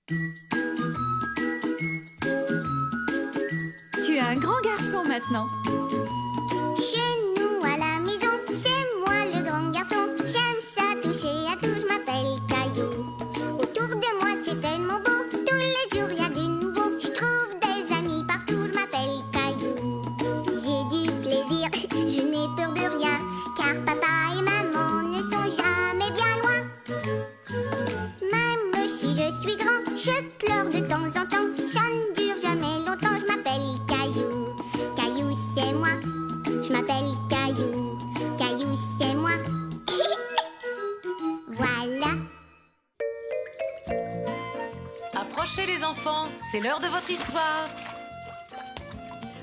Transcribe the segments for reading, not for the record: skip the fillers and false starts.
Tu es un grand garçon maintenant. Chez nous à la maison, c'est moi le grand garçon. J'aime ça toucher à tout, je m'appelle Caillou. Autour de moi c'est tellement beau, tous les jours il y a du nouveau. Je trouve des amis partout, je m'appelle Caillou. J'ai du plaisir, je n'ai peur de rien, car papa et maman ne sont jamais bien loin. Même si je suis grand, je pleure de temps en temps. Ça ne dure jamais longtemps, je m'appelle Caillou. Caillou c'est moi. Je m'appelle Caillou, Caillou c'est moi. Voilà. Approchez les enfants, c'est l'heure de votre histoire.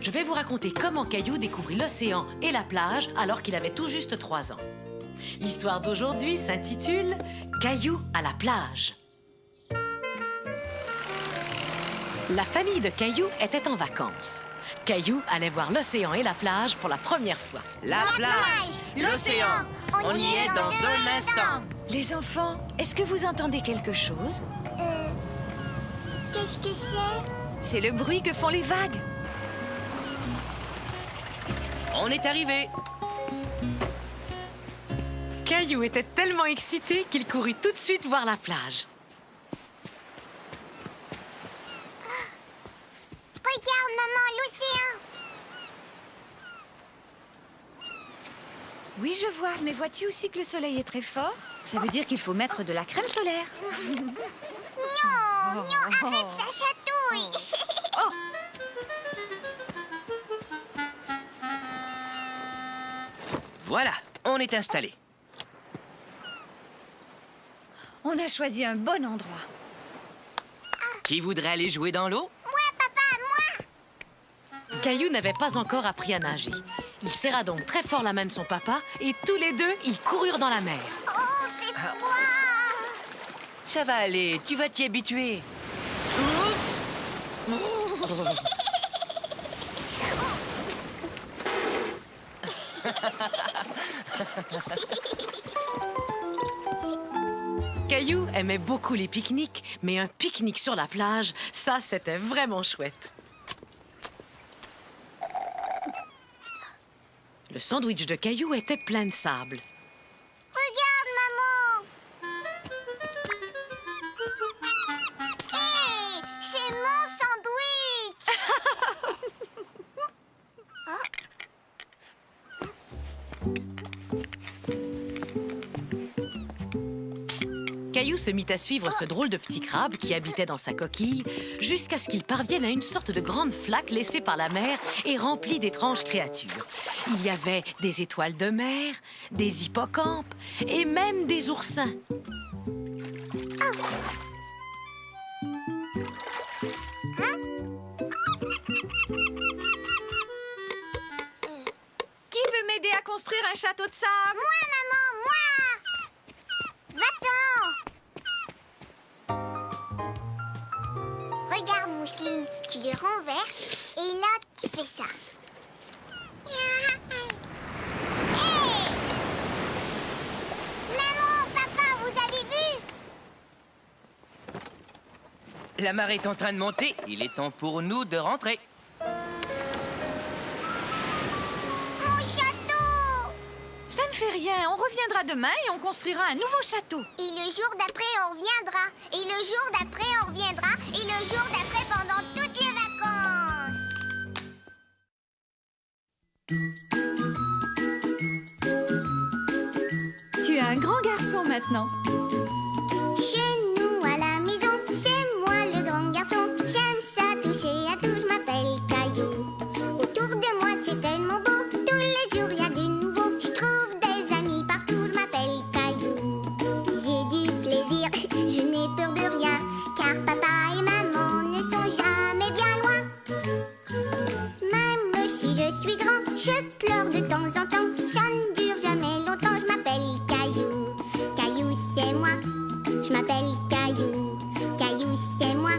Je vais vous raconter comment Caillou découvrit l'océan et la plage alors qu'il avait tout juste 3 ans. L'histoire d'aujourd'hui s'intitule « Caillou à la plage ». La famille de Caillou était en vacances. Caillou allait voir l'océan et la plage pour la première fois. La plage, l'océan, on y est dans un instant. Les enfants, est-ce que vous entendez quelque chose? Qu'est-ce que c'est? C'est le bruit que font les vagues. On est arrivé. Caillou était tellement excité qu'il courut tout de suite voir la plage. Regarde maman, l'océan. Oui, je vois, mais vois-tu aussi que le soleil est très fort? Ça veut dire qu'il faut mettre de la crème solaire. Non, arrête, ça chatouille. Voilà, on est installé. On a choisi un bon endroit. Qui voudrait aller jouer dans l'eau? Caillou n'avait pas encore appris à nager. Il serra donc très fort la main de son papa et tous les deux, ils coururent dans la mer. Oh, c'est froid. Ça va aller, tu vas t'y habituer. Oups! Caillou aimait beaucoup les pique-niques, mais un pique-nique sur la plage, ça, c'était vraiment chouette. Le sandwich de Caillou était plein de sable. Regarde maman. Hé, c'est mon sandwich. Caillou se mit à suivre ce drôle de petit crabe qui habitait dans sa coquille jusqu'à ce qu'il parvienne à une sorte de grande flaque laissée par la mer et remplie d'étranges créatures. Il y avait des étoiles de mer, des hippocampes et même des oursins. Qui veut m'aider à construire un château de sable? Moi maman, moi. Va-t'en. Regarde Mousseline, tu les renverses et là tu fais ça. Hey! Maman, papa, vous avez vu? La marée est en train de monter, il est temps pour nous de rentrer. Mon château! Ça ne fait rien, on reviendra demain et on construira un nouveau château. Et le jour d'après, on reviendra. Et le jour d'après, on reviendra. Et le jour d'après, pendant toutes les vacances. Tu es un grand garçon maintenant. Chez nous à la maison, c'est moi le grand garçon. J'aime ça toucher à tout, je m'appelle Caillou. Autour de moi, c'est tellement beau. Tous les jours, il y a du nouveau. Je trouve des amis partout, je m'appelle Caillou. J'ai du plaisir, je n'ai peur de rien, car papa et maman ne sont jamais bien loin. Même si je suis grand, je pleure de temps en temps. Ça ne dure jamais longtemps, je m'appelle Caillou. Caillou, c'est moi. Je m'appelle Caillou. Caillou, c'est moi.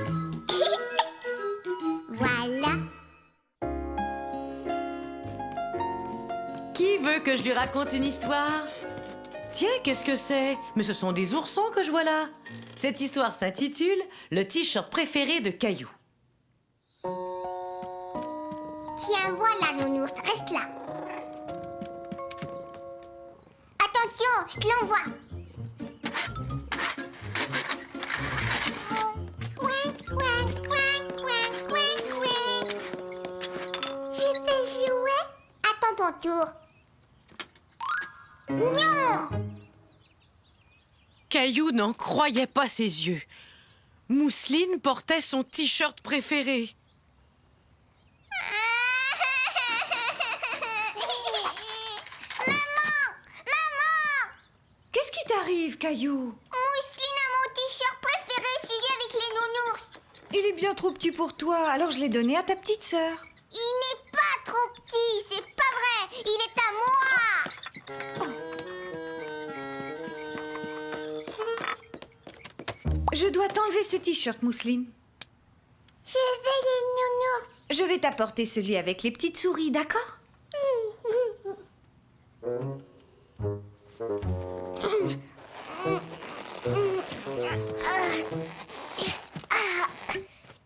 Voilà. Qui veut que je lui raconte une histoire? Tiens, qu'est-ce que c'est? Mais ce sont des oursons que je vois là. Cette histoire s'intitule « Le t-shirt préféré de Caillou ». Tiens, voilà, nounours, reste là. Attention, je te l'envoie. Couin, couin, couin, couin, couin, couin. Je peux jouer? Attends ton tour. Non! Caillou n'en croyait pas ses yeux. Mousseline portait son t-shirt préféré. Qu'est-ce qui t'arrive, Caillou? Mousseline a mon t-shirt préféré, celui avec les nounours. Il est bien trop petit pour toi, alors je l'ai donné à ta petite sœur. Il n'est pas trop petit, c'est pas vrai. Il est à moi. Je dois t'enlever ce t-shirt, Mousseline. Je veux les nounours. Je vais t'apporter celui avec les petites souris, d'accord?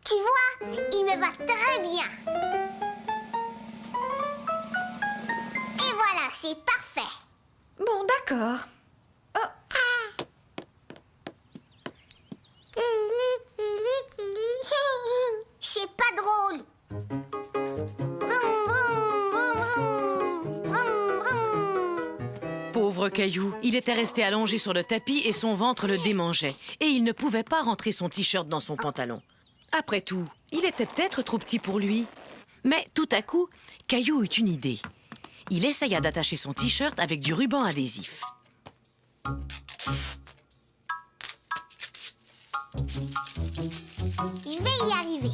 Tu vois, il me va très bien. Et voilà, c'est parfait. Bon, d'accord. Oh, C'est pas drôle. Vroom, vroom, vroom, vroom, vroom. Pauvre Caillou, il était resté allongé sur le tapis et son ventre le démangeait. Et il ne pouvait pas rentrer son t-shirt dans son pantalon. Après tout, il était peut-être trop petit pour lui. Mais tout à coup, Caillou eut une idée. Il essaya d'attacher son t-shirt avec du ruban adhésif. Je vais y arriver.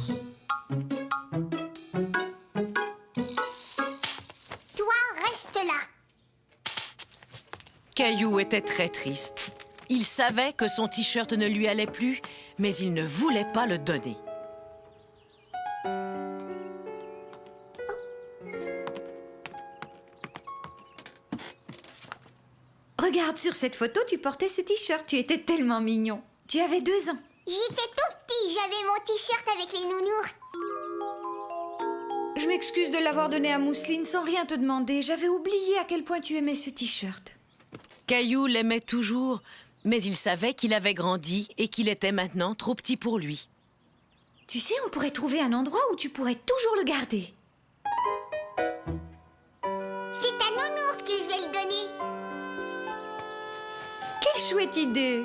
Toi, reste là. Caillou était très triste. Il savait que son t-shirt ne lui allait plus, mais il ne voulait pas le donner. regarde, sur cette photo, tu portais ce t-shirt. Tu étais tellement mignon. Tu avais 2 ans. J'étais tout petit, j'avais mon t-shirt avec les nounours. Je m'excuse de l'avoir donné à Mousseline sans rien te demander. J'avais oublié à quel point tu aimais ce t-shirt. Caillou l'aimait toujours, mais il savait qu'il avait grandi et qu'il était maintenant trop petit pour lui. Tu sais, on pourrait trouver un endroit où tu pourrais toujours le garder. C'est à nounours que je vais le donner. Quelle chouette idée!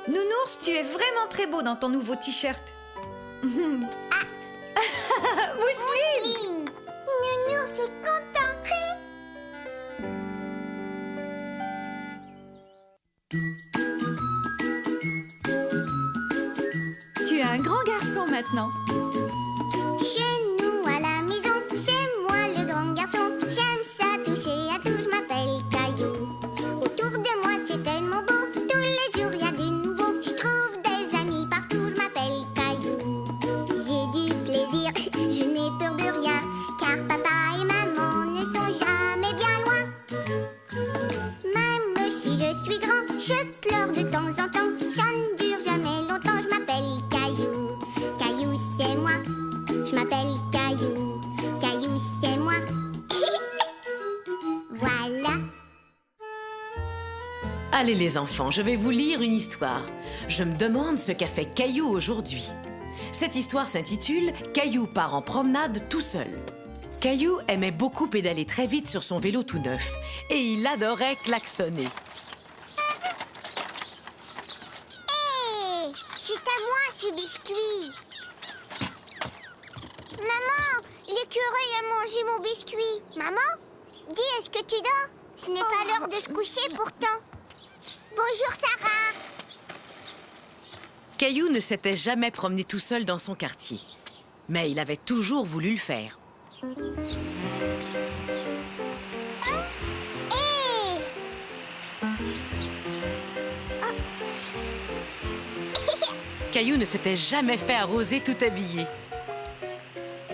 Nounours, tu es vraiment très beau dans ton nouveau t-shirt. Mousseline! Mousseline. Nounours est content. Tu es un grand garçon maintenant. Chez nous à la maison, c'est moi le grand garçon. J'aime ça toucher à tout, je m'appelle Caillou. Autour de moi c'est tellement beau, tous les jours y a du nouveau. Je trouve des amis partout, je m'appelle Caillou. J'ai du plaisir, je n'ai peur de rien, car papa et maman ne sont jamais bien loin. Même si je suis grand, je pleure de temps en temps. Ça ne dure jamais longtemps, je m'appelle Caillou. Caillou c'est moi, je m'appelle Caillou. Caillou c'est moi. Voilà. Allez les enfants, je vais vous lire une histoire. Je me demande ce qu'a fait Caillou aujourd'hui. Cette histoire s'intitule « Caillou part en promenade tout seul ». Caillou aimait beaucoup pédaler très vite sur son vélo tout neuf et il adorait klaxonner. Hé, c'est à moi ce biscuit. Maman, l'écureuil a mangé mon biscuit. Maman, dis, est-ce que tu dors? Ce n'est pas l'heure de se coucher pourtant. Bonjour Sarah. Caillou ne s'était jamais promené tout seul dans son quartier, mais il avait toujours voulu le faire. Hé. Caillou ne s'était jamais fait arroser tout habillé.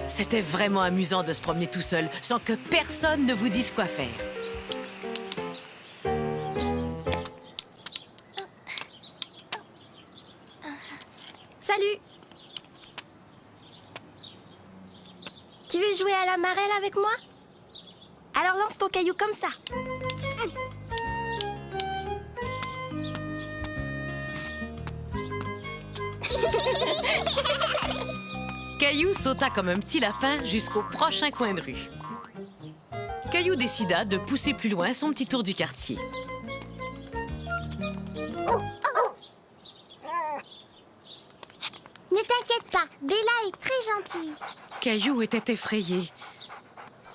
C'était vraiment amusant de se promener tout seul, sans que personne ne vous dise quoi faire. Tu veux jouer à la marelle avec moi? Alors lance ton caillou comme ça. Caillou sauta comme un petit lapin jusqu'au prochain coin de rue. Caillou décida de pousser plus loin son petit tour du quartier. Ne t'inquiète pas, Bella est très gentille. Caillou était effrayé.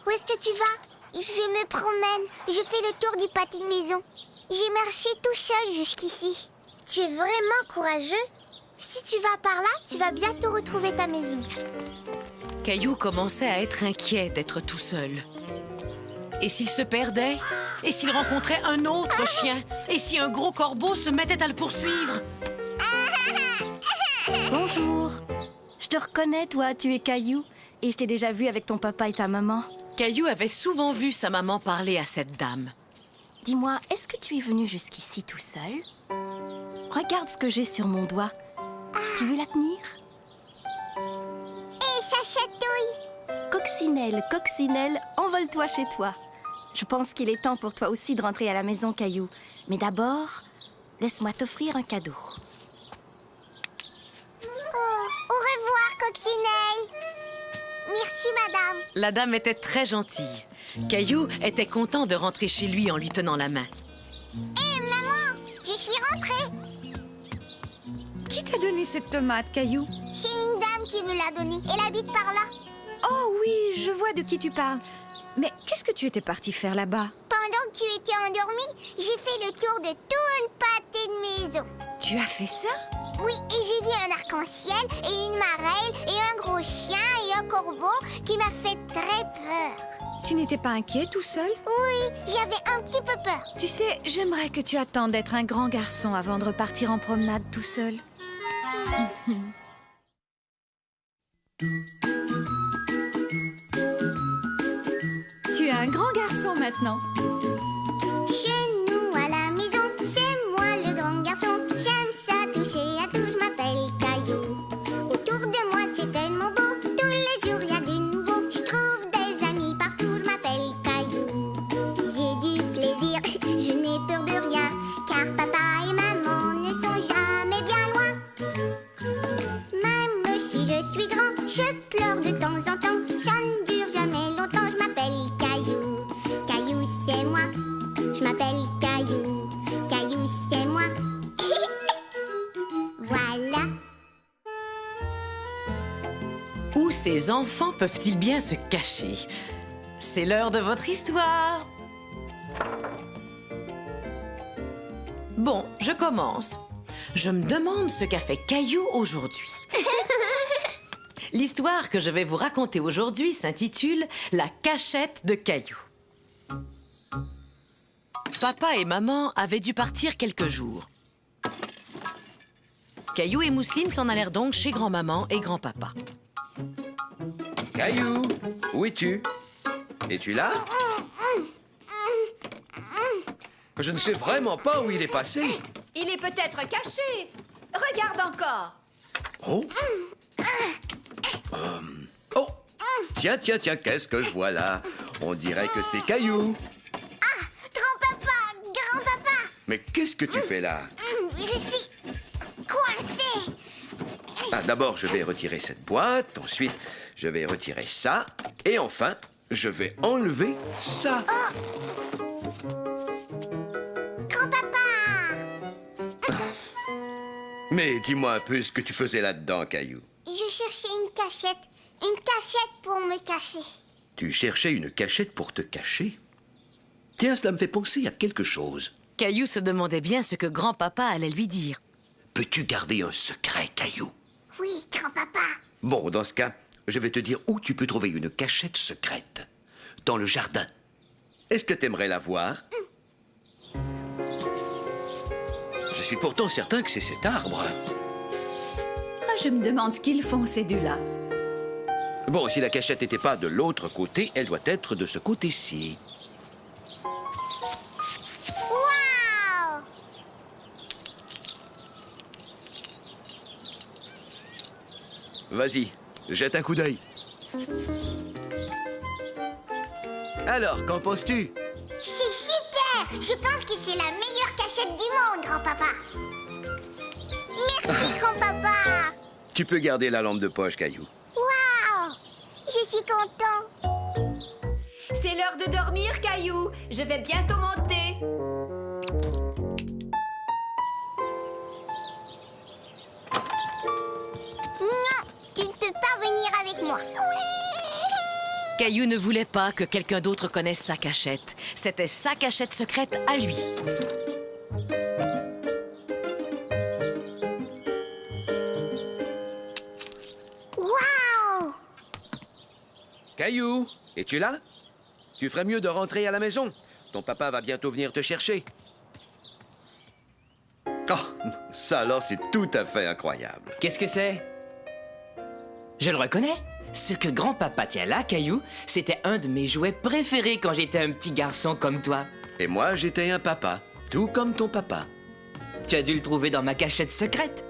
Où est-ce que tu vas? Je me promène. Je fais le tour du pâté de maison. J'ai marché tout seul jusqu'ici. Tu es vraiment courageux. Si tu vas par là, tu vas bientôt retrouver ta maison. Caillou commençait à être inquiet d'être tout seul. Et s'il se perdait? Et s'il rencontrait un autre chien? Et si un gros corbeau se mettait à le poursuivre? Bonjour. Je te reconnais, toi, tu es Caillou. Et je t'ai déjà vu avec ton papa et ta maman. Caillou avait souvent vu sa maman parler à cette dame. Dis-moi, est-ce que tu es venu jusqu'ici tout seul? Regarde ce que j'ai sur mon doigt. Tu veux la tenir? Et ça chatouille. Coccinelle, coccinelle, envole-toi chez toi. Je pense qu'il est temps pour toi aussi de rentrer à la maison, Caillou. Mais d'abord, laisse-moi t'offrir un cadeau. Oh, au revoir, Coccinelle. Merci, madame. La dame était très gentille. Caillou était content de rentrer chez lui en lui tenant la main. Hé, maman, je suis rentrée. Qui t'a donné cette tomate, Caillou? C'est une dame qui me l'a donnée. Elle habite par là. Oh oui, je vois de qui tu parles. Mais qu'est-ce que tu étais parti faire là-bas? Pendant que tu étais endormie, j'ai fait le tour de tout le pâté de maison. Tu as fait ça? Oui, et j'ai vu un arc-en-ciel et une marelle et un gros chien et un corbeau qui m'a fait très peur. Tu n'étais pas inquiet tout seul? Oui, j'avais un petit peu peur. Tu sais, j'aimerais que tu attendes d'être un grand garçon avant de repartir en promenade tout seul. Tu es un grand garçon maintenant. Chez nous à la maison, c'est moi le grand garçon. J'aime ça toucher à tout, je m'appelle Caillou. Autour de moi c'est tellement beau, tous les jours il y a du nouveau. Je trouve des amis partout, je m'appelle Caillou. J'ai du plaisir, je n'ai peur de rien, car papa et maman ne sont jamais bien loin. Même si je suis grand, je pleure de temps en temps. Ça ne dure jamais longtemps, je m'appelle Caillou. Caillou c'est moi, je m'appelle Caillou. Caillou c'est moi. Voilà. Où ces enfants peuvent-ils bien se cacher? C'est l'heure de votre histoire. Bon, je commence. Je me demande ce qu'a fait Caillou aujourd'hui. L'histoire que je vais vous raconter aujourd'hui s'intitule « La cachette de Caillou ». Papa et maman avaient dû partir quelques jours. Caillou et Mousseline s'en allèrent donc chez grand-maman et grand-papa. Caillou, où es-tu? Es-tu là? Je ne sais vraiment pas où il est passé. Il est peut-être caché. Regarde encore. Oh! Oh! Tiens, tiens, tiens, qu'est-ce que je vois là? On dirait que c'est Caillou. Grand-papa, Mais qu'est-ce que tu fais là? je suis coincée. Ah, d'abord, je vais retirer cette boîte, ensuite, je vais retirer ça, et enfin, je vais enlever ça. Grand-papa. Mais dis-moi un peu ce que tu faisais là-dedans, Caillou. Je cherchais une cachette pour me cacher. Tu cherchais une cachette pour te cacher? Tiens, cela me fait penser à quelque chose. Caillou se demandait bien ce que grand-papa allait lui dire. Peux-tu garder un secret, Caillou? Oui, grand-papa. Bon, dans ce cas, je vais te dire où tu peux trouver une cachette secrète. Dans le jardin. Est-ce que t'aimerais la voir? Je suis pourtant certain que c'est cet arbre. Ah, je me demande ce qu'ils font, ces deux-là. Bon, si la cachette n'était pas de l'autre côté, elle doit être de ce côté-ci. Waouh! Vas-y, jette un coup d'œil. Alors, qu'en penses-tu? C'est super! Je pense que c'est la meilleure cachette du monde, grand-papa. Merci, grand-papa. Tu peux garder la lampe de poche, Caillou. Waouh! Je suis content. C'est l'heure de dormir, Caillou. Je vais bientôt monter. Non, tu ne peux pas venir avec moi. Oui! Caillou ne voulait pas que quelqu'un d'autre connaisse sa cachette. C'était sa cachette secrète à lui. Waouh! Caillou, es-tu là? Tu ferais mieux de rentrer à la maison. Ton papa va bientôt venir te chercher. Oh, ça alors, c'est tout à fait incroyable. Qu'est-ce que c'est? Je le reconnais. Ce que grand-papa tient là, Caillou, c'était un de mes jouets préférés quand j'étais un petit garçon comme toi. Et moi, j'étais un papa, tout comme ton papa. Tu as dû le trouver dans ma cachette secrète.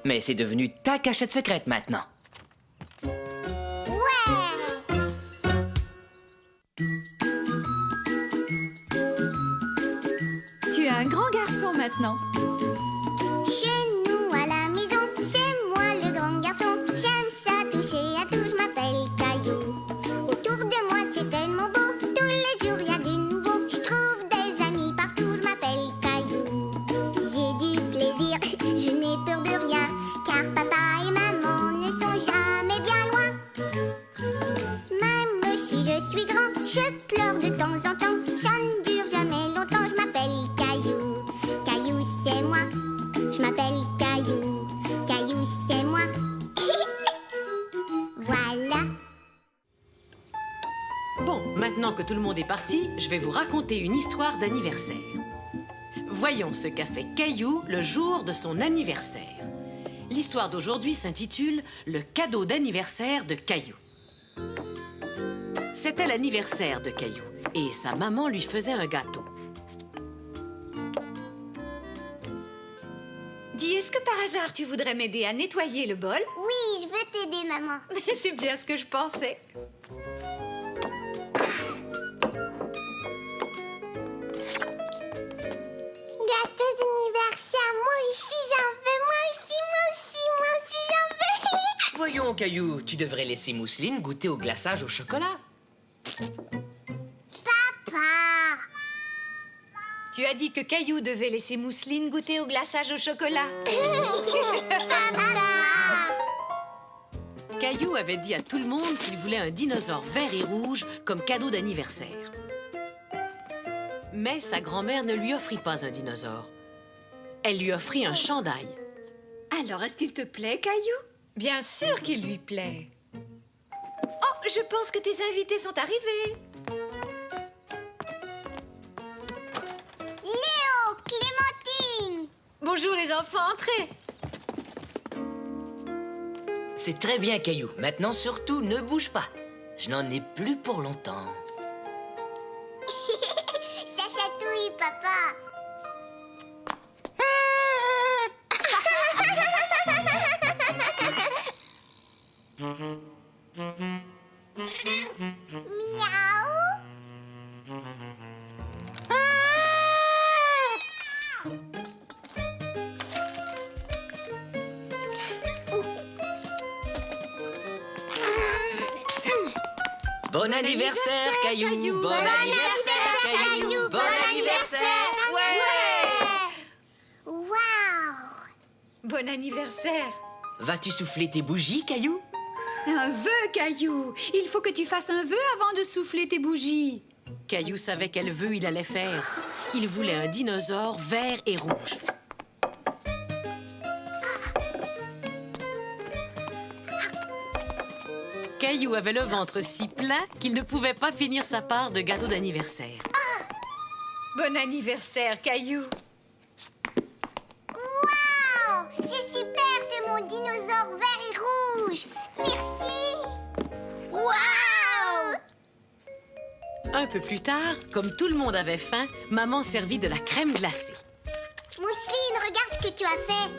Mais c'est devenu ta cachette secrète maintenant. Ouais! Tu es un grand garçon maintenant. Chez nous à la maison, c'est moi le grand garçon. J'aime ça toucher à tout, je m'appelle Caillou. Autour de moi c'est tellement beau, tous les jours y a du nouveau. Je trouve des amis partout, je m'appelle Caillou. J'ai du plaisir, je n'ai peur de rien, car papa et maman ne sont jamais bien loin. Même si je suis grand, je pleure de temps en temps. Ça ne dure jamais longtemps, je m'appelle Caillou. Caillou c'est moi, je m'appelle Caillou. Caillou c'est moi. Voilà. Bon, maintenant que tout le monde est parti, je vais vous raconter une histoire d'anniversaire. Voyons ce qu'a fait Caillou le jour de son anniversaire. L'histoire d'aujourd'hui s'intitule « Le cadeau d'anniversaire de Caillou ». C'était l'anniversaire de Caillou et sa maman lui faisait un gâteau. Dis, est-ce que par hasard tu voudrais m'aider à nettoyer le bol? Oui, je veux t'aider, maman. C'est bien ce que je pensais. Gâteau d'anniversaire, moi aussi j'en veux, moi aussi j'en veux. Voyons, Caillou, tu devrais laisser Mousseline goûter au glaçage au chocolat. Papa. Tu as dit que Caillou devait laisser Mousseline goûter au glaçage au chocolat. Caillou avait dit à tout le monde qu'il voulait un dinosaure vert et rouge comme cadeau d'anniversaire. Mais sa grand-mère ne lui offrit pas un dinosaure. Elle lui offrit un chandail. Alors, est-ce qu'il te plaît, Caillou? Bien sûr qu'il lui plaît. Oh, je pense que tes invités sont arrivés. Léo, Clémentine. Bonjour les enfants, entrez. C'est très bien, Caillou. Maintenant, surtout, ne bouge pas. Je n'en ai plus pour longtemps. Ça chatouille, papa. Miaou. Bon anniversaire, Caillou. Bon anniversaire, Caillou. Bon anniversaire. Ouais. Waouh. Bon anniversaire. Vas-tu souffler tes bougies, Caillou? Un vœu, Caillou. Il faut que tu fasses un vœu avant de souffler tes bougies. Caillou savait quel vœu il allait faire. Il voulait un dinosaure vert et rouge. Caillou avait le ventre si plein qu'il ne pouvait pas finir sa part de gâteau d'anniversaire. Bon anniversaire, Caillou. Waouh. C'est super, c'est mon dinosaure vert et rouge. Merci. Waouh. Un peu plus tard, comme tout le monde avait faim, maman servit de la crème glacée. Mousseline, regarde ce que tu as fait.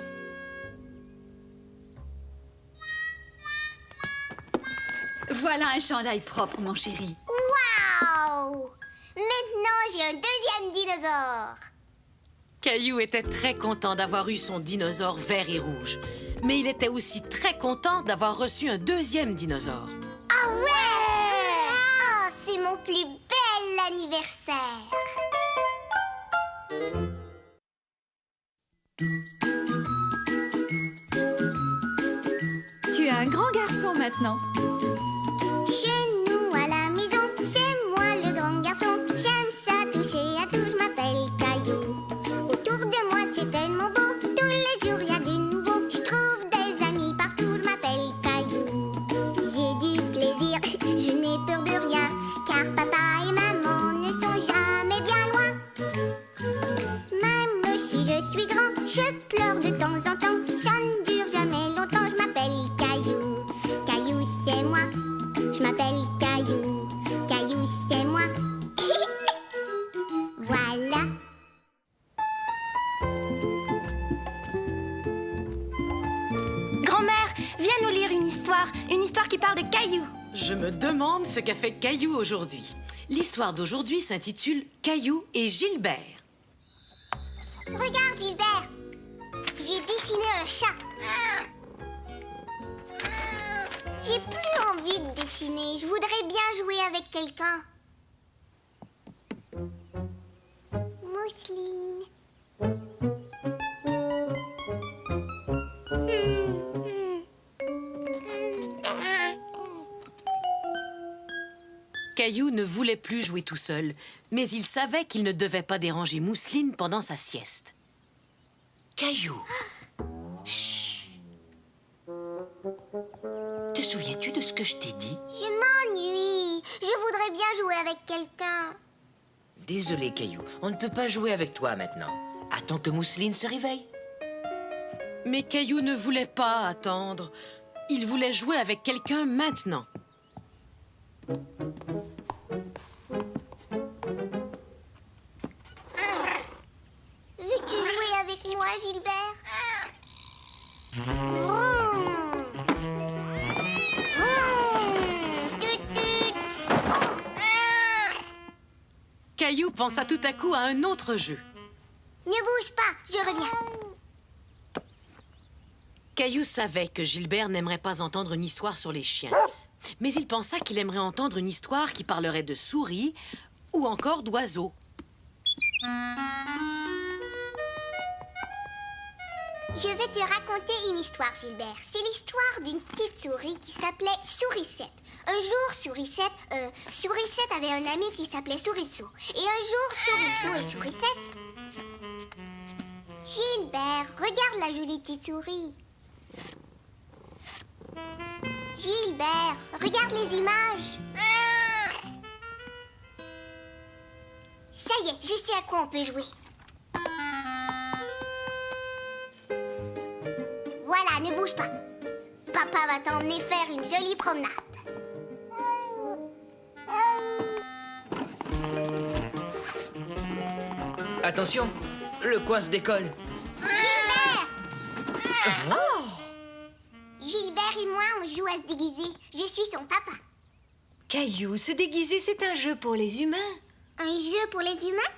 Voilà un chandail propre, mon chéri. Waouh. j'ai un deuxième dinosaure. Caillou était très content d'avoir eu son dinosaure vert et rouge. Mais il était aussi très content d'avoir reçu un deuxième dinosaure. Ah ouais! Oh, c'est mon plus bel anniversaire. Tu es un grand garçon maintenant. Chez nous à la maison, c'est moi le grand garçon. J'aime ça toucher à tout, je m'appelle Caillou. Autour de moi c'est tellement beau, tous les jours y a du nouveau. Je trouve des amis partout, je m'appelle Caillou. J'ai du plaisir, je n'ai peur de rien, car papa et maman ne sont jamais bien loin. Même si je suis grand, je pleure de temps en temps. Ça ne dure jamais longtemps, je m'appelle Caillou. Caillou c'est moi, je m'appelle Caillou. Caillou c'est moi. Voilà. Grand-mère, viens nous lire une histoire qui parle de Caillou. Je me demande ce qu'a fait Caillou aujourd'hui. L'histoire d'aujourd'hui s'intitule Caillou et Gilbert. Regarde Gilbert, j'ai dessiné un chat. J'ai plus envie de dessiner, je voudrais bien jouer avec quelqu'un. Mousseline. Caillou ne voulait plus jouer tout seul, mais il savait qu'il ne devait pas déranger Mousseline pendant sa sieste. Caillou. Chut. Te souviens-tu de ce que je t'ai dit? Je m'ennuie, je voudrais bien jouer avec quelqu'un. Désolé, Caillou, on ne peut pas jouer avec toi maintenant. Attends que Mousseline se réveille. Mais Caillou ne voulait pas attendre. Il voulait jouer avec quelqu'un maintenant. Veux-tu jouer avec moi, Gilbert? Vroom. Vroom. Tut, tut. Oh. Caillou pensa tout à coup à un autre jeu. Ne bouge pas, je reviens. Caillou savait que Gilbert n'aimerait pas entendre une histoire sur les chiens. Mais il pensa qu'il aimerait entendre une histoire qui parlerait de souris ou encore d'oiseaux. Je vais te raconter une histoire, Gilbert. C'est l'histoire d'une petite souris qui s'appelait Sourisette. Un jour, Sourisette avait un ami qui s'appelait Sourisseau. Et un jour, Sourisseau et Sourisette... Gilbert, regarde la jolie petite souris. Gilbert, regarde les images. Ça y est, je sais à quoi on peut jouer. Voilà, ne bouge pas. Papa va t'emmener faire une jolie promenade. Attention, le coin se décolle. Gilbert! Gilbert et moi, on joue à se déguiser. Je suis son papa. Caillou, se déguiser, c'est un jeu pour les humains. Un jeu pour les humains?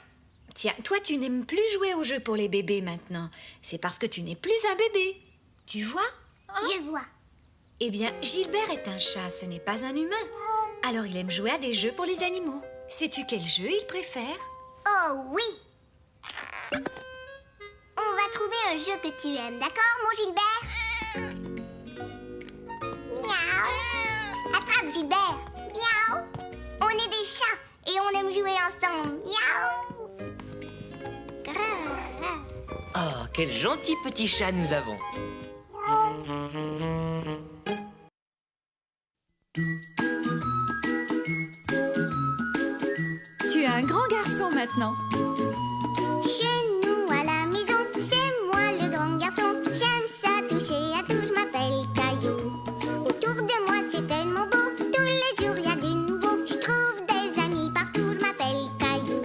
Tiens, toi, tu n'aimes plus jouer aux jeux pour les bébés maintenant. C'est parce que tu n'es plus un bébé. Tu vois? Je vois. Eh bien, Gilbert est un chat, ce n'est pas un humain. Alors il aime jouer à des jeux pour les animaux. Sais-tu quel jeu il préfère? Oh oui! On va trouver un jeu que tu aimes, d'accord, mon Gilbert? Miaou! Attrape, Gilbert! Miaou! On est des chats et on aime jouer ensemble. Miaou! Grrr. Oh, quel gentil petit chat nous avons. Tu es un grand garçon maintenant. Chez nous à la maison, c'est moi le grand garçon. J'aime ça toucher à tout, je m'appelle Caillou. Autour de moi c'est tellement beau, tous les jours y a du nouveau. Je trouve des amis partout, je m'appelle Caillou.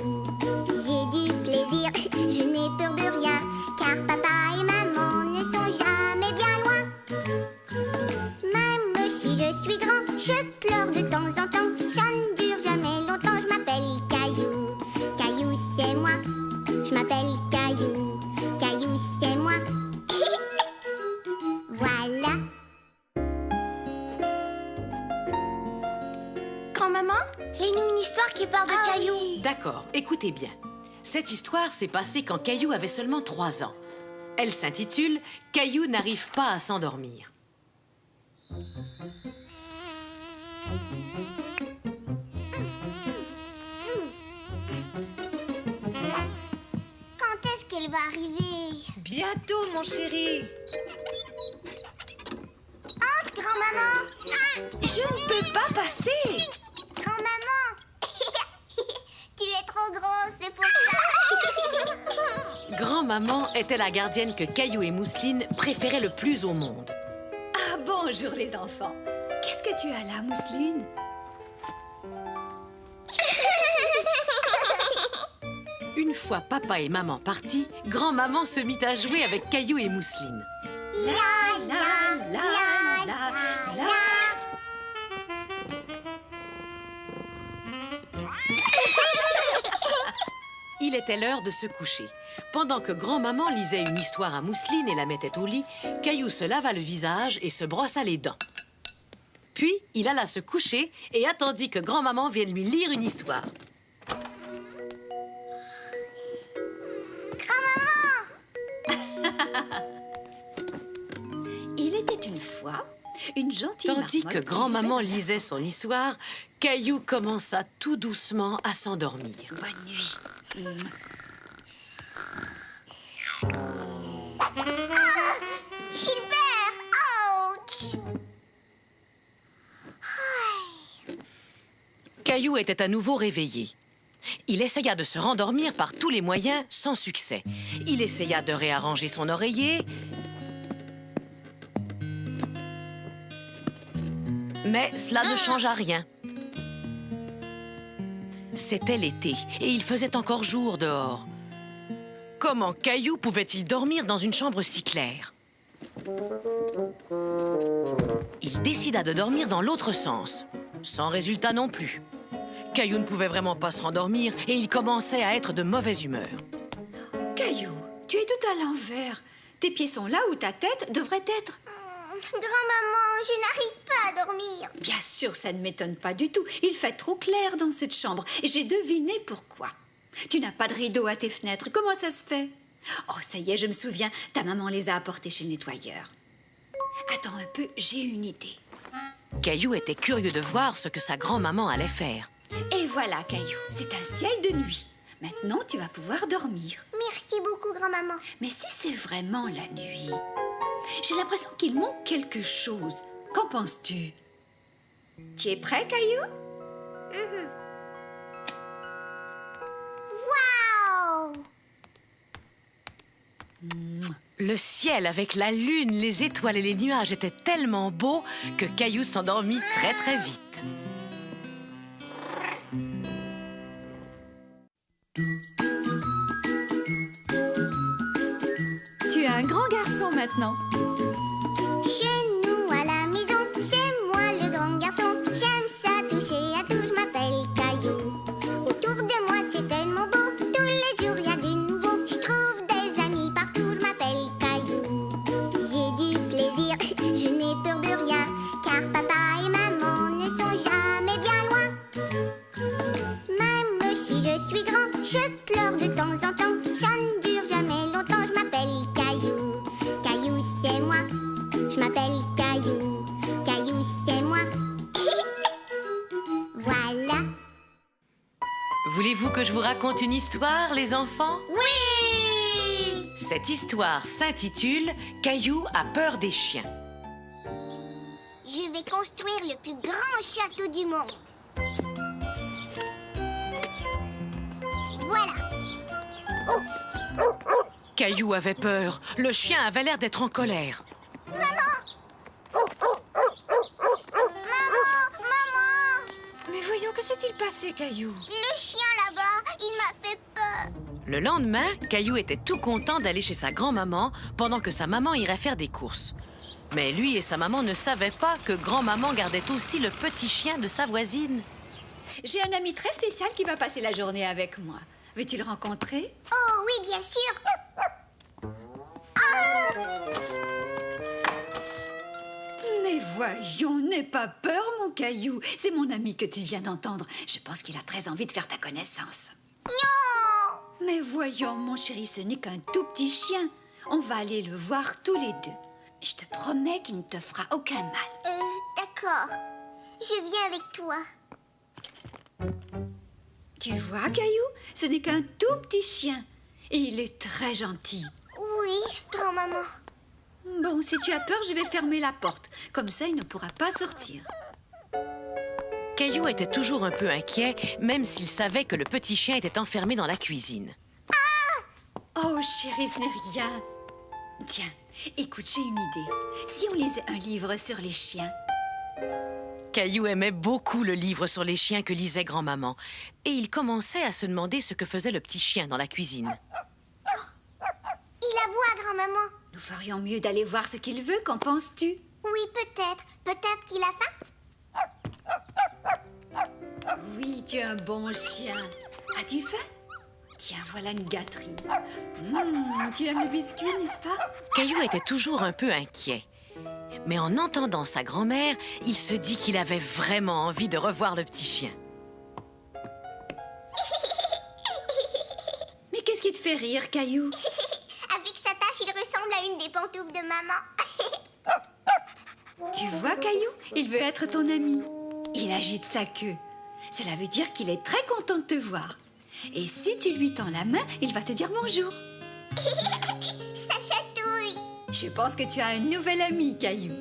J'ai du plaisir, je n'ai peur de rien, car papa et maman ne sont jamais bien loin. Même si je suis grand, je pleure de temps en temps. Ça ne dure jamais longtemps, je m'appelle Caillou. Caillou Lis-nous une histoire qui parle de Caillou. D'accord, écoutez bien. Cette histoire s'est passée quand Caillou avait seulement 3 ans. Elle s'intitule « Caillou n'arrive pas à s'endormir ». Quand est-ce qu'elle va arriver? Bientôt, mon chéri. Entre, grand-maman. Je ne peux pas passer. Grand-maman. Tu es trop grosse, c'est pour ça. Grand-maman était la gardienne que Caillou et Mousseline préféraient le plus au monde. Ah, bonjour les enfants. Qu'est-ce que tu as là, Mousseline? Une fois papa et maman partis, grand-maman se mit à jouer avec Caillou et Mousseline. La, la, la, la, la. Il était l'heure de se coucher. Pendant que grand-maman lisait une histoire à Mousseline et la mettait au lit, Caillou se lava le visage et se brossa les dents. Puis, il alla se coucher et attendit que grand-maman vienne lui lire une histoire. Il était une fois une gentille Tandis marmotte que qui grand-maman vivait- lisait son histoire, Caillou commença tout doucement à s'endormir. Bonne nuit. Gilbert, ouch. Caillou était à nouveau réveillé. Il essaya de se rendormir par tous les moyens, sans succès. Il essaya de réarranger son oreiller, mais cela ne changea rien. C'était l'été et il faisait encore jour dehors. Comment Caillou pouvait-il dormir dans une chambre si claire? Il décida de dormir dans l'autre sens, sans résultat non plus. Caillou ne pouvait vraiment pas se rendormir et il commençait à être de mauvaise humeur. Caillou, tu es tout à l'envers. Tes pieds sont là où ta tête devrait être. Grand-maman, je n'arrive pas à dormir. Bien sûr, ça ne m'étonne pas du tout. Il fait trop clair dans cette chambre et j'ai deviné pourquoi. Tu n'as pas de rideau à tes fenêtres. Comment ça se fait? Oh, ça y est, je me souviens. Ta maman les a apportés chez le nettoyeur. Attends un peu, j'ai une idée. Caillou était curieux de voir ce que sa grand-maman allait faire. Et voilà, Caillou, c'est un ciel de nuit. Maintenant, tu vas pouvoir dormir. Merci beaucoup, grand-maman. Mais si c'est vraiment la nuit, j'ai l'impression qu'il manque quelque chose. Qu'en penses-tu? Tu es prêt, Caillou? Waouh! Le ciel avec la lune, les étoiles et les nuages était tellement beau que Caillou s'endormit très très vite. Tu es un grand garçon maintenant. Chez nous à la maison, c'est moi le grand garçon. J'aime ça toucher à tout, je m'appelle Caillou. Autour de moi c'est tellement beau, tous les jours il y a du nouveau. Je trouve des amis partout, je m'appelle Caillou. J'ai du plaisir, je n'ai peur de rien, car papa et maman ne sont jamais bien loin. Même si je suis grand, je pleure de temps en temps. Ça ne dure jamais longtemps, je m'appelle Caillou. Caillou c'est moi, je m'appelle Caillou. Caillou c'est moi. Voilà. Voulez-vous que je vous raconte une histoire, les enfants? Oui! Cette histoire s'intitule « Caillou a peur des chiens ». Je vais construire le plus grand château du monde. Voilà. Caillou avait peur. Le chien avait l'air d'être en colère. Maman! Mais voyons, que s'est-il passé, Caillou? Le chien là-bas, il m'a fait peur. Le lendemain, Caillou était tout content d'aller chez sa grand-maman pendant que sa maman irait faire des courses. Mais lui et sa maman ne savaient pas que grand-maman gardait aussi le petit chien de sa voisine. J'ai un ami très spécial qui va passer la journée avec moi. Veux-tu le rencontrer? Oh oui, bien sûr. Mais voyons, n'aie pas peur, mon Caillou. C'est mon ami que tu viens d'entendre. Je pense qu'il a très envie de faire ta connaissance. Non! Mais voyons, mon chéri, ce n'est qu'un tout petit chien. On va aller le voir tous les deux. Je te promets qu'il ne te fera aucun mal. D'accord. Je viens avec toi. Tu vois, Caillou, ce n'est qu'un tout petit chien. Et il est très gentil. Oui, grand-maman. Bon, si tu as peur, je vais fermer la porte. Comme ça, il ne pourra pas sortir. Caillou était toujours un peu inquiet, même s'il savait que le petit chien était enfermé dans la cuisine. Oh, chérie, ce n'est rien. Tiens, écoute, j'ai une idée. Si on lisait un livre sur les chiens. Caillou aimait beaucoup le livre sur les chiens que lisait grand-maman. Et il commençait à se demander ce que faisait le petit chien dans la cuisine. Il aboie, grand-maman. Nous ferions mieux d'aller voir ce qu'il veut, qu'en penses-tu? Oui, peut-être. Peut-être qu'il a faim. Oui, tu es un bon chien. As-tu faim? Tiens, voilà une gâterie. Tu aimes les biscuits, n'est-ce pas? Caillou était toujours un peu inquiet. Mais en entendant sa grand-mère, il se dit qu'il avait vraiment envie de revoir le petit chien. Mais qu'est-ce qui te fait rire, Caillou? Avec sa tache, il ressemble à une des pantoufles de maman. Tu vois, Caillou, il veut être ton ami. Il agite sa queue. Cela veut dire qu'il est très content de te voir. Et si tu lui tends la main, il va te dire bonjour. Ça chatouille. Je pense que tu as un nouvel ami, Caillou.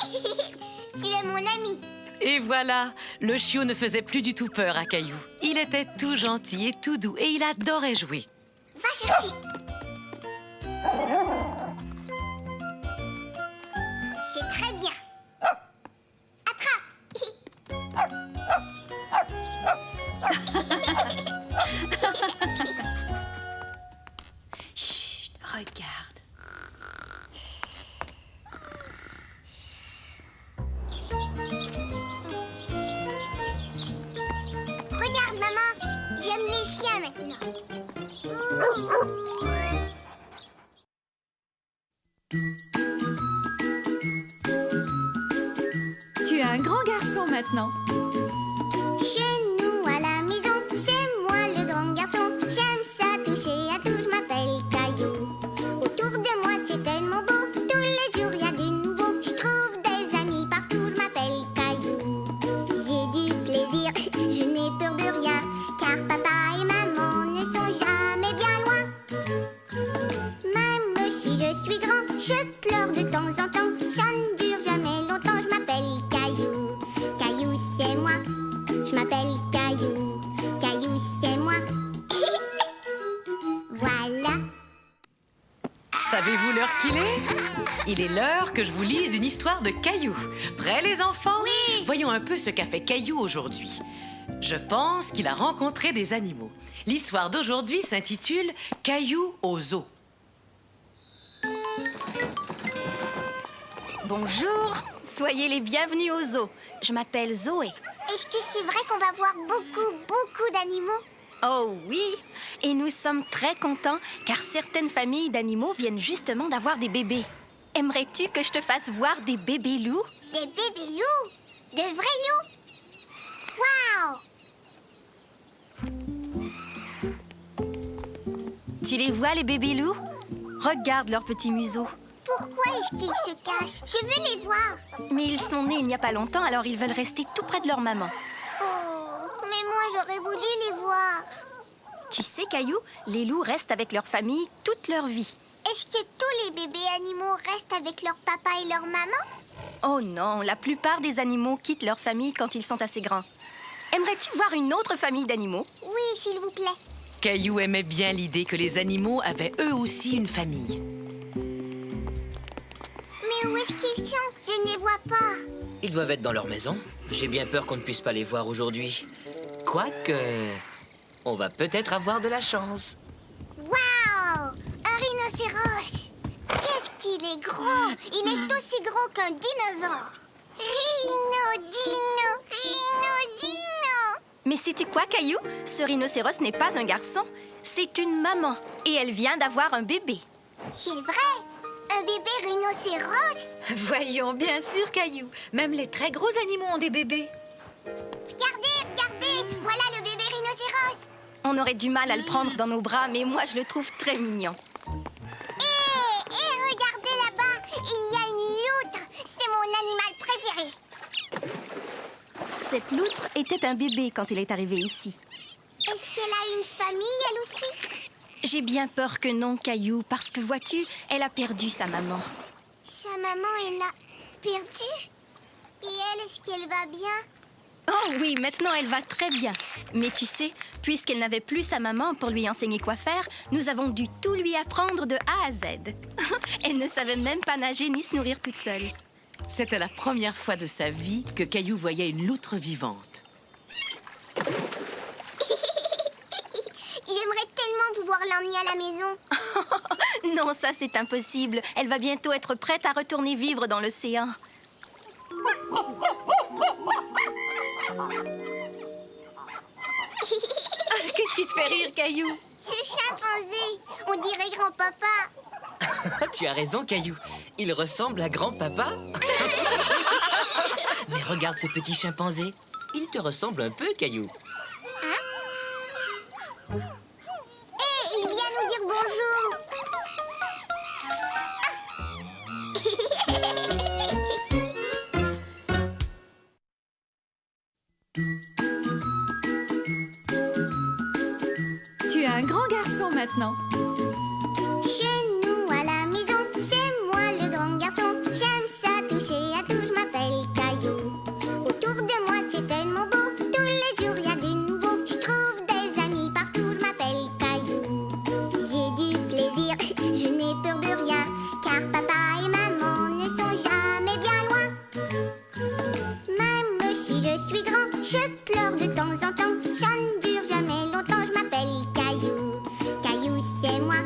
Tu es mon ami. Et voilà, le chiot ne faisait plus du tout peur à Caillou. Il était tout gentil et tout doux et il adorait jouer. Va chercher. C'est très bien. Attrape. Chut, regarde. Regarde, maman. J'aime les chiens maintenant. Tu es un grand garçon maintenant. Chez nous à la maison, c'est moi le grand garçon. J'aime ça toucher à tout, je m'appelle Caillou. Autour de moi c'est tellement beau, tous les jours y a du nouveau. Je trouve des amis partout, je m'appelle Caillou. J'ai du plaisir, je n'ai peur de rien, car papa et maman ne sont jamais bien loin. Même si je suis grand, je pleure de temps en temps. Ça ne dure jamais longtemps, je m'appelle Caillou. Caillou c'est moi. Je m'appelle Caillou, Caillou c'est moi. Voilà. Savez-vous l'heure qu'il est? Il est l'heure que je vous lise une histoire de Caillou. Prêts, les enfants? Oui! Voyons un peu ce qu'a fait Caillou aujourd'hui. Je pense qu'il a rencontré des animaux. L'histoire d'aujourd'hui s'intitule « Caillou au zoo ». Bonjour, soyez les bienvenus au zoo. Je m'appelle Zoé. Est-ce que c'est vrai qu'on va voir beaucoup d'animaux? Oh oui, et nous sommes très contents car certaines familles d'animaux viennent justement d'avoir des bébés. Aimerais-tu que je te fasse voir des bébés loups? Des bébés loups? De vrais loups? Waouh! Tu les vois, les bébés loups? Regarde leurs petits museaux. Pourquoi est-ce qu'ils se cachent? Je veux les voir. Mais ils sont nés il n'y a pas longtemps, alors ils veulent rester tout près de leur maman. Oh, mais moi j'aurais voulu les voir. Tu sais, Caillou, les loups restent avec leur famille toute leur vie. Est-ce que tous les bébés animaux restent avec leur papa et leur maman? Oh non, la plupart des animaux quittent leur famille quand ils sont assez grands. Aimerais-tu voir une autre famille d'animaux? Oui, s'il vous plaît. Caillou aimait bien l'idée que les animaux avaient eux aussi une famille. Mais où est-ce qu'ils sont? Je ne les vois pas. Ils doivent être dans leur maison. J'ai bien peur qu'on ne puisse pas les voir aujourd'hui. Quoique, on va peut-être avoir de la chance. Waouh! Un rhinocéros! Qu'est-ce qu'il est gros! Il est aussi gros qu'un dinosaure! Rhino! Mais sais-tu quoi, Caillou? Ce rhinocéros n'est pas un garçon, c'est une maman. Et elle vient d'avoir un bébé. C'est vrai! Un bébé rhinocéros? Voyons, bien sûr, Caillou. Même les très gros animaux ont des bébés. Regardez, voilà le bébé rhinocéros. On aurait du mal à le prendre dans nos bras, mais moi, je le trouve très mignon. Et regardez là-bas, il y a une loutre. C'est mon animal préféré. Cette loutre était un bébé quand il est arrivé ici. Est-ce qu'elle a une famille, elle aussi? J'ai bien peur que non, Caillou, parce que vois-tu, elle a perdu sa maman. Sa maman, elle l'a perdue? Et elle, est-ce qu'elle va bien? Oh oui, maintenant elle va très bien. Mais tu sais, puisqu'elle n'avait plus sa maman pour lui enseigner quoi faire, nous avons dû tout lui apprendre de A à Z. Elle ne savait même pas nager ni se nourrir toute seule. C'était la première fois de sa vie que Caillou voyait une loutre vivante. J'aimerais tellement pouvoir l'emmener à la maison. Non, ça c'est impossible. Elle va bientôt être prête à retourner vivre dans l'océan. Qu'est-ce qui te fait rire, Caillou? Ce chimpanzé, on dirait grand-papa. Tu as raison, Caillou. Il ressemble à grand-papa. Mais regarde ce petit chimpanzé. Il te ressemble un peu, Caillou. Il vient nous dire bonjour. Tu es un grand garçon maintenant. Chez nous à la maison, c'est moi le grand garçon. J'aime ça toucher à tout, je m'appelle Caillou. Autour de moi c'est tellement beau, tous les jours il y a du nouveau. Je trouve des amis partout, je m'appelle Caillou. J'ai du plaisir, je n'ai peur de rien, car papa et maman ne sont jamais bien loin. Même si je suis grand, je pleure de temps en temps. Ça ne dure jamais longtemps, je m'appelle Caillou. Caillou c'est moi,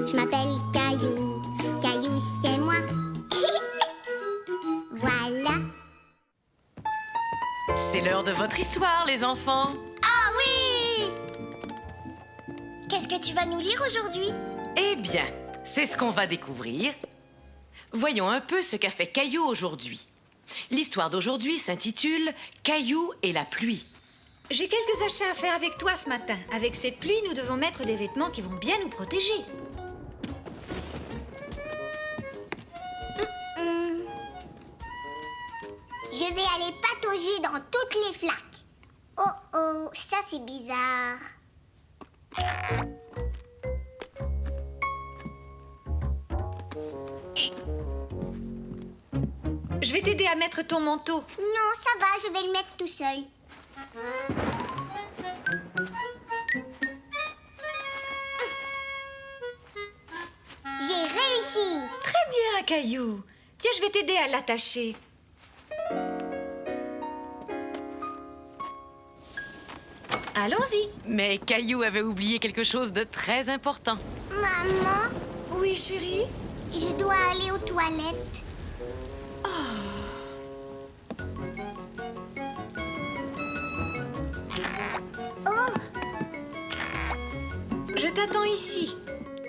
je m'appelle Caillou. Caillou c'est moi. Voilà. C'est l'heure de votre histoire, les enfants. Ah oui! Qu'est-ce que tu vas nous lire aujourd'hui? Eh bien, c'est ce qu'on va découvrir. Voyons un peu ce qu'a fait Caillou aujourd'hui. L'histoire d'aujourd'hui s'intitule « Caillou et la pluie ». J'ai quelques achats à faire avec toi ce matin. Avec cette pluie, nous devons mettre des vêtements qui vont bien nous protéger. Je vais aller patauger dans toutes les flaques. Oh oh, ça c'est bizarre. Je vais t'aider à mettre ton manteau. Non, ça va, je vais le mettre tout seul. J'ai réussi. Très bien, Caillou. Tiens, je vais t'aider à l'attacher. Allons-y. Mais Caillou avait oublié quelque chose de très important. Maman, Oui, chérie? je dois aller aux toilettes. Oh, Je t'attends ici.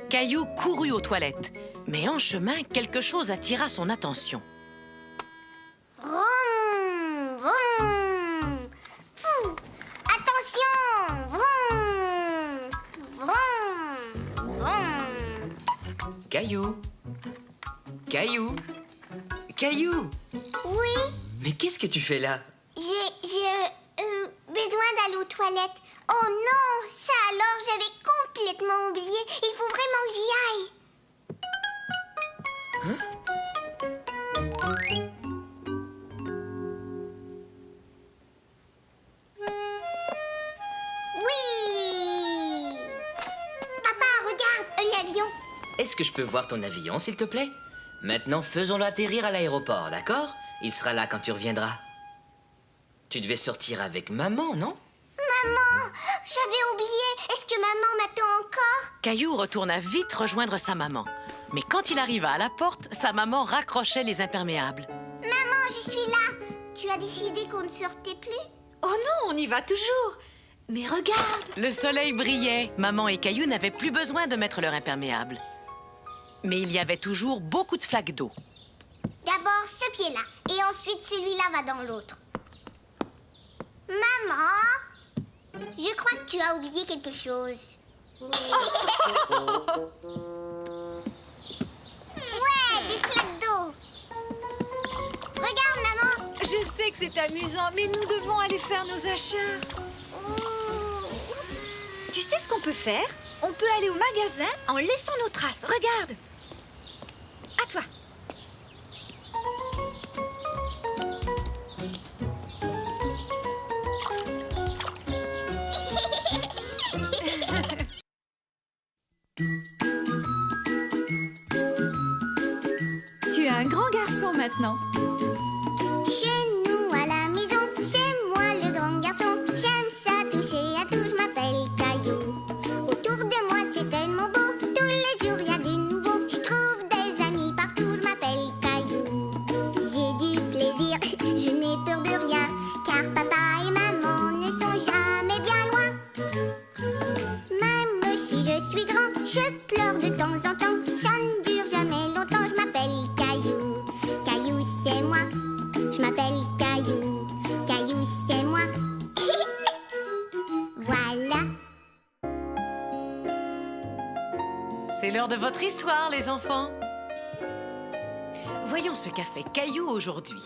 Caillou courut aux toilettes, mais en chemin, quelque chose attira son attention. vroom, vroom. Fou. Attention, vroom, vroom, vroom. Caillou. Caillou. Caillou. Oui, Mais qu'est-ce que tu fais là? j'ai besoin d'aller aux toilettes. Oh non, ça alors, j'avais complètement oublié. Il faut vraiment que j'y aille. Oui. Papa, regarde, un avion. Est-ce que je peux voir ton avion, s'il te plaît? Maintenant, faisons-le atterrir à l'aéroport, d'accord? Il sera là quand tu reviendras. Tu devais sortir avec maman, non? Maman, j'avais oublié. Est-ce que maman m'attend encore? Caillou retourna vite rejoindre sa maman. Mais quand il arriva à la porte, sa maman raccrochait les imperméables. Maman, je suis là. Tu as décidé qu'on ne sortait plus? Oh non, on y va toujours. Mais regarde. Le soleil brillait. Maman et Caillou n'avaient plus besoin de mettre leur imperméable. Mais il y avait toujours beaucoup de flaques d'eau. D'abord ce pied-là, et ensuite celui-là va dans l'autre. Maman, je crois que tu as oublié quelque chose. Ouais, des flaques d'eau. Regarde, maman. Je sais que c'est amusant, mais nous devons aller faire nos achats. Ouh. Tu sais ce qu'on peut faire? On peut aller au magasin en laissant nos traces. Regarde. À toi. Tu es un grand garçon maintenant. Chez nous à la maison, c'est moi le grand garçon. J'aime ça toucher à tout, je m'appelle Caillou. Autour de moi c'est tellement beau, tous les jours il y a du nouveau. Je trouve des amis partout, je m'appelle Caillou. J'ai du plaisir, je n'ai peur de rien, car papa et maman ne sont jamais bien loin. Même si je suis grand, je pleure de temps en temps. Ça ne dure jamais longtemps, je m'appelle Caillou. Caillou c'est moi, je m'appelle Caillou. Caillou c'est moi. Voilà. C'est l'heure de votre histoire, les enfants. Voyons ce qu'a fait Caillou aujourd'hui.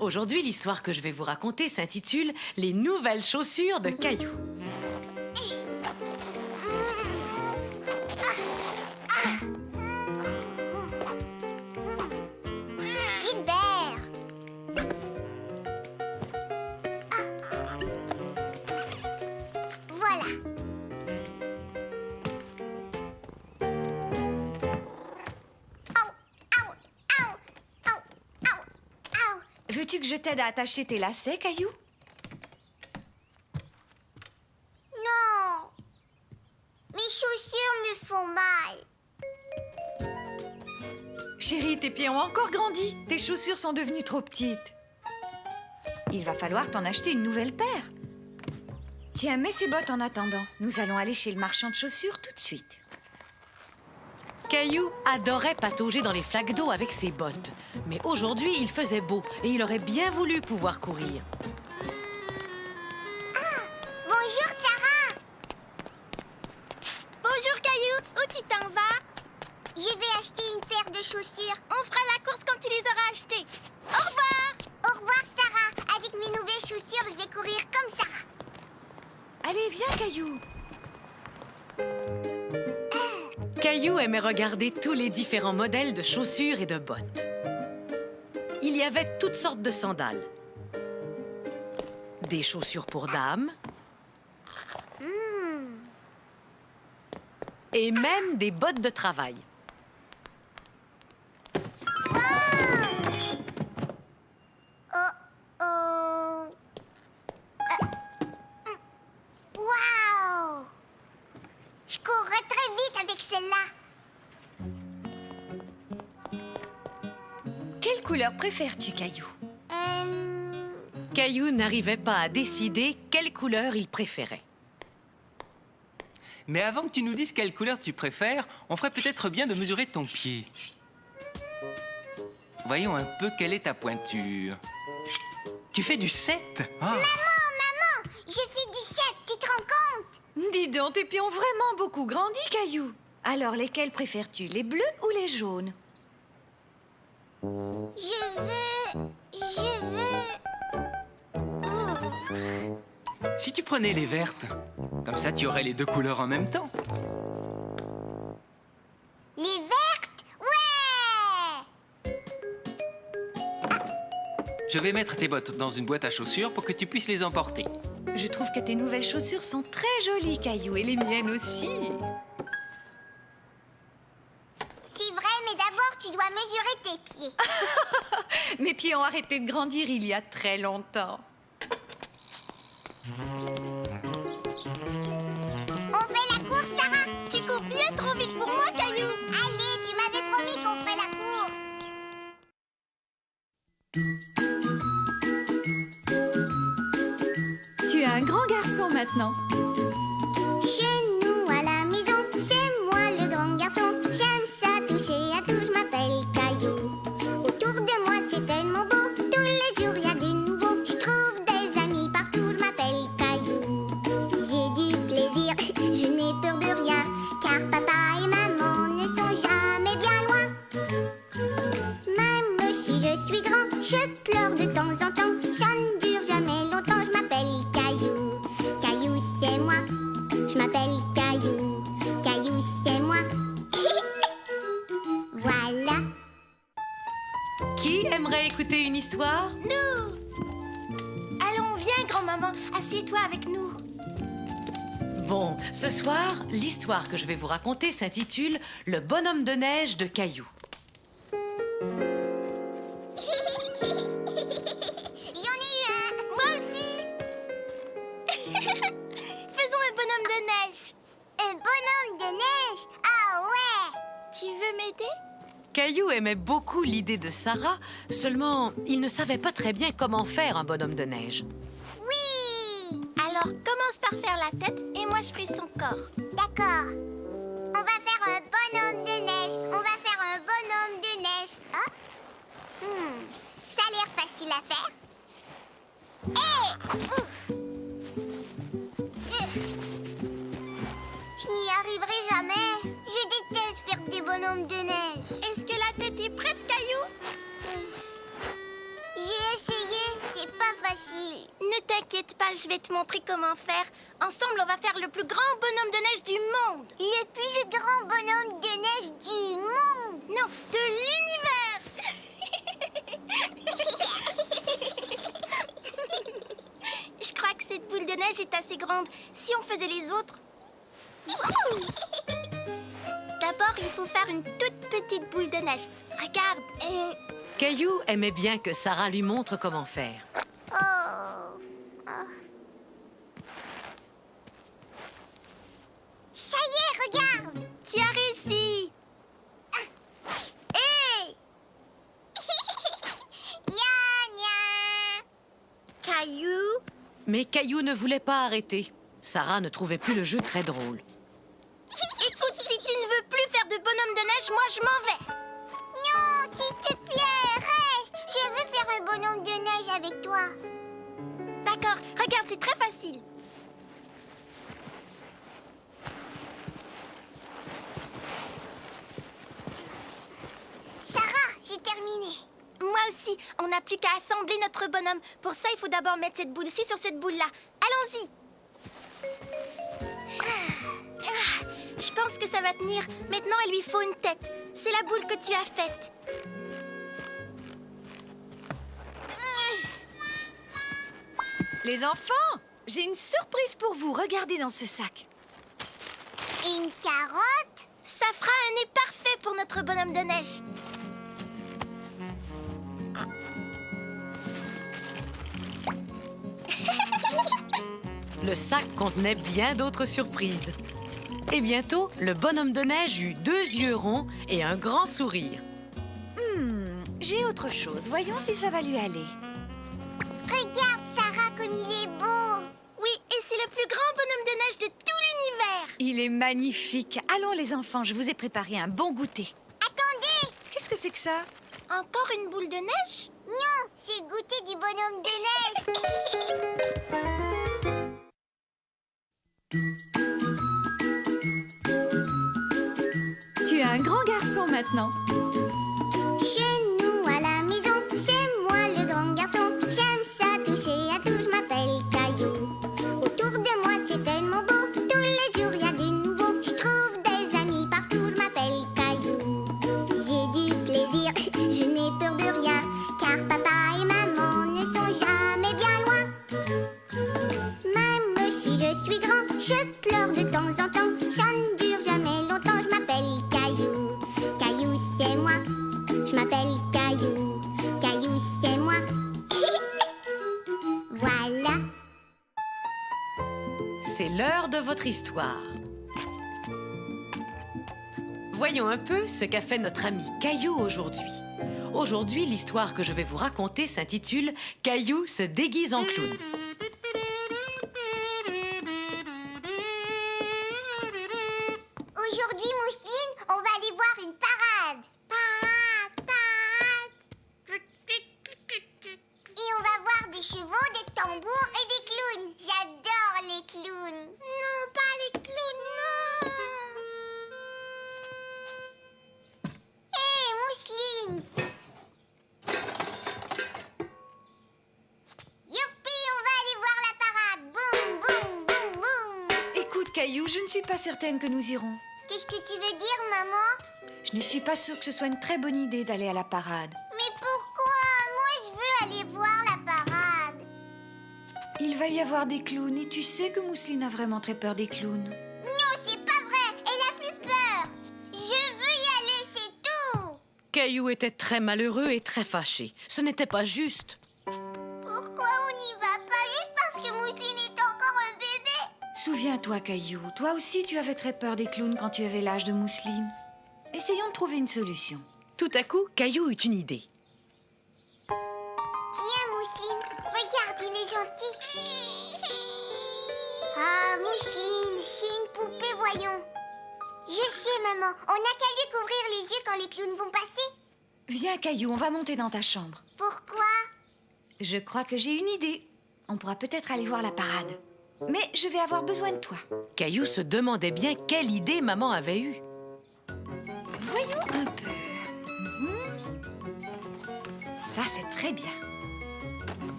Aujourd'hui, l'histoire que je vais vous raconter s'intitule « Les nouvelles chaussures de Caillou ». Gilbert. Voilà. Au, au, au, au, au, au. Veux-tu que je t'aide à attacher tes lacets, Caillou? Non. Mes chaussures me font mal. Chérie, tes pieds ont encore grandi. Tes chaussures sont devenues trop petites. Il va falloir t'en acheter une nouvelle paire. Tiens, mets ces bottes en attendant. Nous allons aller chez le marchand de chaussures tout de suite. Caillou adorait patauger dans les flaques d'eau avec ses bottes. Mais aujourd'hui, il faisait beau et il aurait bien voulu pouvoir courir. Bonjour, Sarah. Bonjour, Caillou. Où tu t'en vas? Je vais acheter une paire de chaussures. On fera la course quand tu les auras achetées. Au revoir. Au revoir, Sarah. Avec mes nouvelles chaussures, je vais courir comme Sarah. Allez, viens, Caillou. Caillou aimait regarder tous les différents modèles de chaussures et de bottes. Il y avait toutes sortes de sandales. Des chaussures pour dames. Et même des bottes de travail. Oh. Waouh! Je courrais très vite avec celle-là. Quelle couleur préfères-tu, Caillou? Caillou n'arrivait pas à décider quelle couleur il préférait. Mais avant que tu nous dises quelle couleur tu préfères, on ferait peut-être bien de mesurer ton pied. Voyons un peu quelle est ta pointure. Tu fais du 7? Ah. Maman, je fais du 7, tu te rends compte? Dis donc, tes pieds ont vraiment beaucoup grandi, Caillou. Alors, lesquels préfères-tu, les bleus ou les jaunes? Je veux... Si tu prenais les vertes, comme ça tu aurais les deux couleurs en même temps. Les vertes? Ouais! Je vais mettre tes bottes dans une boîte à chaussures pour que tu puisses les emporter. Je trouve que tes nouvelles chaussures sont très jolies, Caillou, et les miennes aussi. C'est vrai, mais d'abord tu dois mesurer tes pieds. Mes pieds ont arrêté de grandir il y a très longtemps. On fait la course, Sarah. Tu cours bien trop vite pour moi, Caillou. Allez, tu m'avais promis qu'on ferait la course. Tu es un grand garçon maintenant. Chez nous à la maison, c'est moi le grand garçon. J'aime ça toucher je suis grand, je pleure de temps en temps. Ça ne dure jamais longtemps, je m'appelle Caillou. Caillou, c'est moi. Je m'appelle Caillou. Caillou, c'est moi. Voilà. Qui aimerait écouter une histoire? Allons, viens, grand-maman, assieds-toi avec nous. Bon, ce soir, l'histoire que je vais vous raconter s'intitule « Le bonhomme de neige de Caillou ». J'en ai eu un. Moi aussi. Faisons un bonhomme de neige. Un bonhomme de neige. Ah ouais. Tu veux m'aider? Caillou aimait beaucoup l'idée de Sarah, seulement il ne savait pas très bien comment faire un bonhomme de neige. Oui. Alors, commence par faire la tête et moi je fais son corps. D'accord. On va faire un bonhomme de neige. On va faire un bonhomme de neige. Hop. Ça a l'air facile à faire. Hé! Ouf! Je n'y arriverai jamais. Je déteste faire des bonhommes de neige. Est-ce que la tête est prête, Caillou? J'ai essayé, c'est pas facile. Ne t'inquiète pas, je vais te montrer comment faire. Ensemble, on va faire le plus grand bonhomme de neige du monde. Le plus grand bonhomme de neige du monde. Non, de l'univers. Je crois que cette boule de neige est assez grande. Si on faisait les autres... D'abord, il faut faire une toute petite boule de neige. Regarde. Caillou aimait bien que Sarah lui montre comment faire. Oh. Ça y est, regarde. Tu as réussi. Hey! Gna gna. Caillou. Mais Caillou ne voulait pas arrêter. Sarah ne trouvait plus le jeu très drôle. Écoute, si tu ne veux plus faire de bonhomme de neige, moi je m'en vais. Non, s'il te plaît, reste. Je veux faire un bonhomme de neige avec toi. D'accord, regarde, c'est très facile. Sarah, j'ai terminé. Moi aussi, on n'a plus qu'à assembler notre bonhomme. Pour ça, il faut d'abord mettre cette boule-ci sur cette boule-là. Allons-y. Je pense que ça va tenir. Maintenant, il lui faut une tête. C'est la boule que tu as faite. Les enfants, j'ai une surprise pour vous. Regardez dans ce sac. Une carotte? Ça fera un nez parfait pour notre bonhomme de neige. Le sac contenait bien d'autres surprises. Et bientôt, le bonhomme de neige eut 2 yeux ronds et un grand sourire. J'ai autre chose. Voyons si ça va lui aller. Regarde, Sarah, comme il est beau. Oui, et c'est le plus grand bonhomme de neige de tout l'univers. Il est magnifique. Allons les enfants, je vous ai préparé un bon goûter. Attendez. Qu'est-ce que c'est que ça? Encore une boule de neige? Non, c'est le goûter du bonhomme de neige. Tu es un grand garçon maintenant. Chez nous à la maison, c'est moi le grand garçon. J'aime ça toucher à tout, je m'appelle Caillou. Autour de moi c'est tellement beau, tous les jours il y a du nouveau. Je trouve des amis partout, je m'appelle Caillou. J'ai du plaisir, je n'ai peur de rien, car papa et maman ne sont jamais bien loin. Même si je suis grand, je pleure de temps en temps. Ça ne dure jamais longtemps, je m'appelle Caillou. Caillou c'est moi. Je m'appelle Caillou. Caillou, c'est moi. Voilà. C'est l'heure de votre histoire. Voyons un peu ce qu'a fait notre ami Caillou aujourd'hui. Aujourd'hui, l'histoire que je vais vous raconter s'intitule « Caillou se déguise en clown ». Aujourd'hui, Mousseline, on va aller voir une parade. Parade, parade. Et on va voir des chevaux, des tambours et des clowns. J'adore les clowns. Non, pas les clowns, non. Hé, Mousseline. je ne suis pas certaine que nous irons. Qu'est-ce que tu veux dire, maman? Je ne suis pas sûre que ce soit une très bonne idée d'aller à la parade. Mais pourquoi? Moi, je veux aller voir la parade. Il va y avoir des clowns et tu sais que Mousseline a vraiment très peur des clowns. Non, c'est pas vrai. Elle a plus peur. Je veux y aller, c'est tout. Caillou était très malheureux et très fâché. Ce n'était pas juste. Pourquoi on n'y va pas juste parce que Mousseline est encore un bébé? Souviens-toi, Caillou, toi aussi tu avais très peur des clowns quand tu avais l'âge de Mousseline. Essayons de trouver une solution. Tout à coup, Caillou eut une idée. Viens, Mousseline. Regarde, il est gentil. Ah, Mousseline, c'est une poupée, voyons. Je sais, maman. On n'a qu'à lui couvrir les yeux quand les clowns vont passer. Viens, Caillou, on va monter dans ta chambre. Pourquoi? Je crois que j'ai une idée. On pourra peut-être aller voir la parade. Mais je vais avoir besoin de toi. Caillou se demandait bien quelle idée maman avait eue. Voyons un peu. Ça, c'est très bien.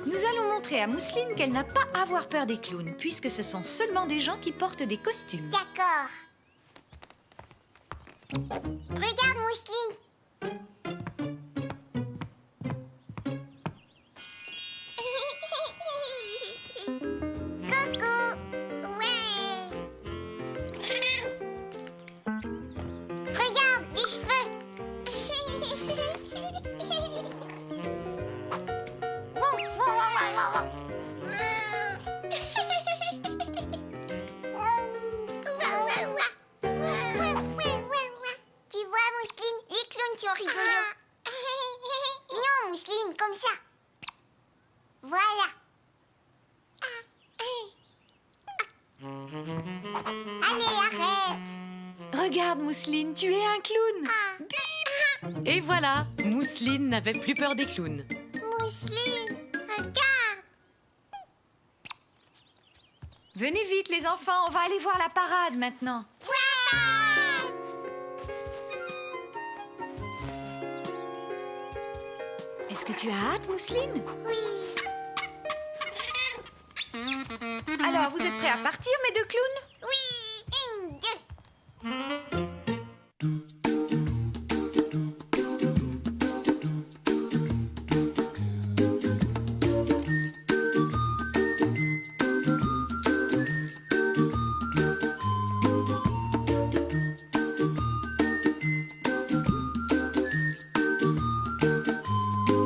Nous allons montrer à Mousseline qu'elle n'a pas à avoir peur des clowns, puisque ce sont seulement des gens qui portent des costumes. D'accord. Regarde, Mousseline. Coucou. Ouais. Regarde, des cheveux. Tu vois, Mousseline, les clowns sont rigolos. Non, Mousseline, comme ça. Voilà. Allez, arrête. Regarde, Mousseline, tu es un clown. Et voilà, Mousseline n'avait plus peur des clowns. Mousseline, regarde. Venez vite, les enfants, on va aller voir la parade maintenant. Ouais. Est-ce que tu as hâte, Mousseline? Oui. Alors, vous êtes prêts à partir, mes deux clowns?